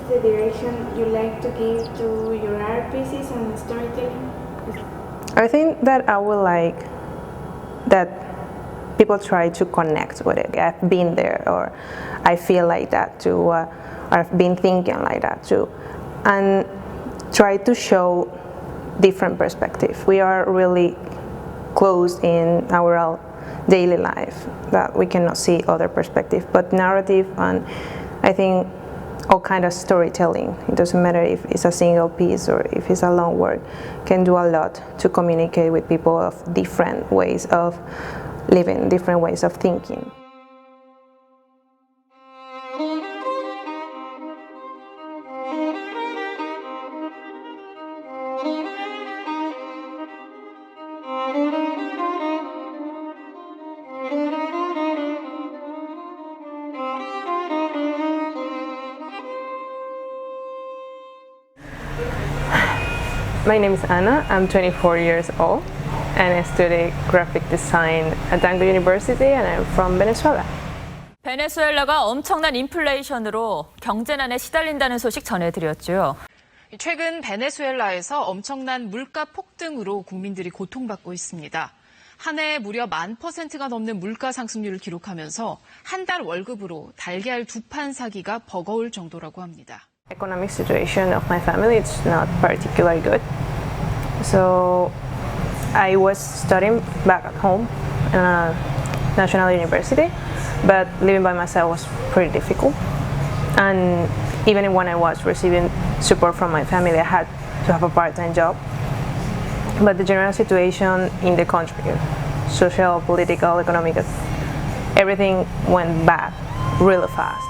the direction you like to give to your art pieces and storytelling? I think that I would like that people try to connect with it. I've been there, or I feel like that too, or I've been thinking like that too, and try to show different perspective. We are really close in our daily life that we cannot see other perspective, but narrative and I think all kind of storytelling, it doesn't matter if it's a single piece or if it's a long work, can do a lot to communicate with people of different ways of living, different ways of thinking. My name is Anna, I'm 24 years old and I study graphic design at Dango University and I'm from Venezuela. 베네수엘라가 엄청난 인플레이션으로 경제난에 시달린다는 소식 전해드렸죠. 최근 베네수엘라에서 엄청난 물가 폭등으로 국민들이 고통받고 있습니다. 한 해 무려 10,000%가 넘는 물가 상승률을 기록하면서 한 달 월급으로 달걀 2판 사기가 버거울 정도라고 합니다. Economic situation of my family is not particularly good. So I was studying back at home in a national university, but living by myself was pretty difficult. And even when I was receiving support from my family, I had to have a part-time job. But the general situation in the country, social, political, economic, everything went bad really fast.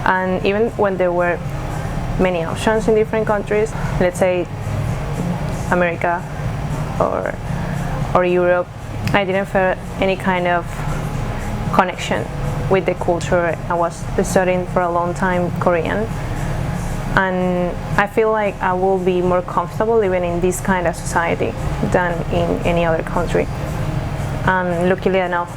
And even when there were many options in different countries, let's say America or Europe, I didn't feel any kind of connection with the culture. I was studying for a long time Korean, and I feel like I will be more comfortable living in this kind of society than in any other country. And luckily enough,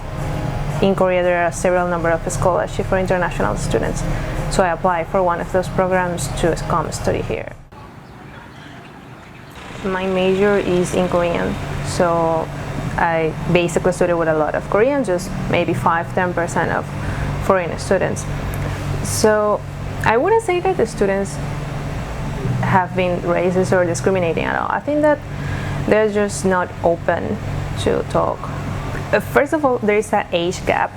in Korea there are several number of scholarships for international students. So I applied for one of those programs to come study here. My major is in Korean, so I basically study with a lot of Korean, just maybe 5–10% of foreign students. So I wouldn't say that the students have been racist or discriminating at all. I think that they're just not open to talk. First of all, there is an age gap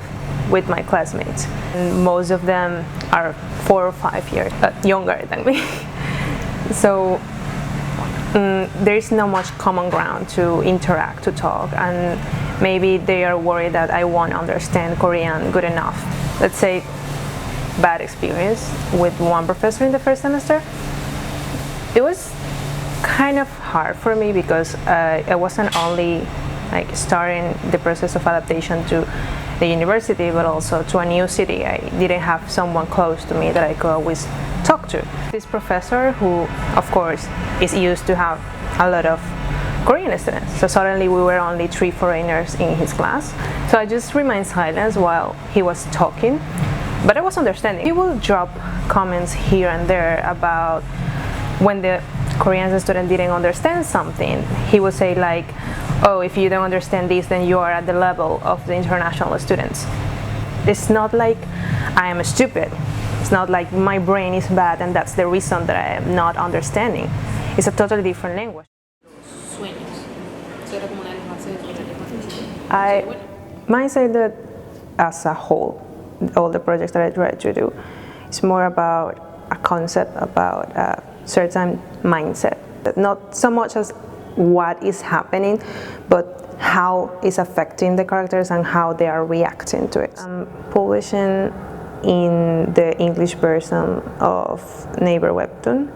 with my classmates. And most of them are 4 or 5 years younger than me. So there is not much common ground to interact, to talk, and maybe they are worried that I won't understand Korean good enough. Let's say bad experience with one professor in the first semester. It was kind of hard for me because I wasn't only like starting the process of adaptation to the university, but also to a new city. I didn't have someone close to me that I could always talk to. This professor, who of course is used to have a lot of Korean students, so suddenly we were only 3 foreigners in his class. So I just remained silent while he was talking, but I was understanding. He will drop comments here and there about when the Korean student didn't understand something. He would say like, oh, if you don't understand this, then you are at the level of the international students. It's not like I am stupid. It's not like my brain is bad and that's the reason that I am not understanding. It's a totally different language. I might say that as a whole, all the projects that I try to do, it's more about a concept, about a certain mindset. Not so much as what is happening, but how it's affecting the characters and how they are reacting to it. I'm publishing in the English version of Neighbor Webtoon.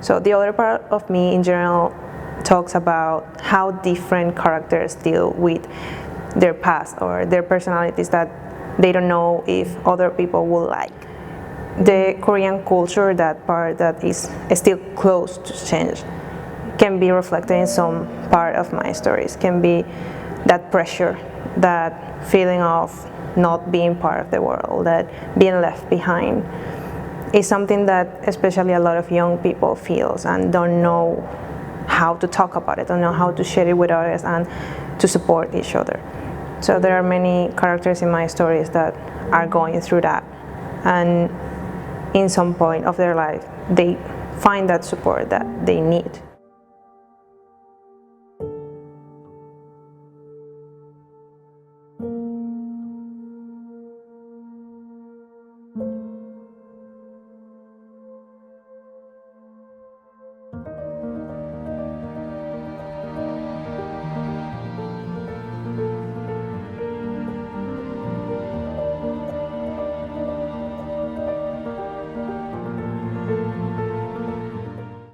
So the other part of me in general talks about how different characters deal with their past or their personalities that they don't know if other people will like. The Korean culture, that part that is still close to change, can be reflected in some part of my stories, can be that pressure, that feeling of not being part of the world, that being left behind, is something that especially a lot of young people feels and don't know how to talk about it, don't know how to share it with others and to support each other. So there are many characters in my stories that are going through that, and in some point of their life they find that support that they need.